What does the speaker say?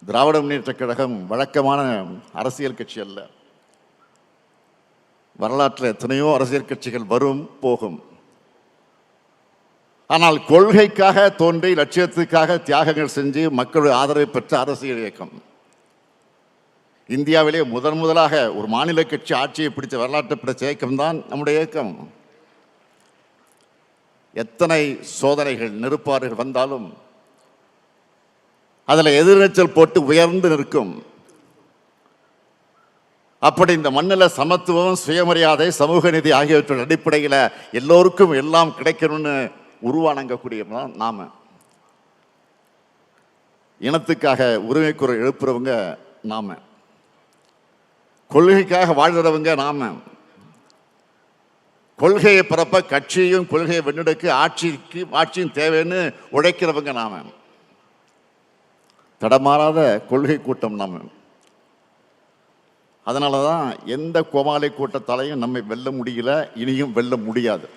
திராவிட முன்னேற்றக் கழகம் வழக்கமான அரசியல் கட்சி அல்ல. வரலாற்றில் எத்தனையோ அரசியல் கட்சிகள் வரும் போகும். ஆனால் கொள்கைக்காக தோன்றி லட்சியத்துக்காக தியாகங்கள் செஞ்சு மக்களுடைய ஆதரவை பெற்ற அரசியல் இயக்கம். இந்தியாவிலே முதலாக ஒரு மாநில கட்சி ஆட்சியை பிடித்த வரலாற்றை பிடிச்ச இயக்கம்தான் நம்முடைய இயக்கம். எத்தனை சோதனைகள் நெருப்பாறுகள் வந்தாலும் அதில் எதிர்நீச்சல் போட்டு உயர்ந்து நிற்கும். அப்படி இந்த மண்ணில் சமத்துவம், சுயமரியாதை, சமூக நீதி ஆகியவற்றின் அடிப்படையில் எல்லோருக்கும் எல்லாம் கிடைக்கணும்னு உருவானங்கக்கூடியவங்க நாம. இனத்துக்காக உரிமை குரல் எழுப்புறவங்க நாம. கொள்கைக்காக வாழ்கிறவங்க நாம. கொள்கையை பரப்ப கட்சியும் கொள்கையை வென்றெடுக்க ஆட்சியும் தேவைன்னு உழைக்கிறவங்க நாம. தடமாறாத கொள்கை கூட்டம் நாம. அதனால தான் எந்த கோமாளி கூட்டத்தாலையும் நம்மை வெல்ல முடியல, இனியும் வெல்ல முடியாது.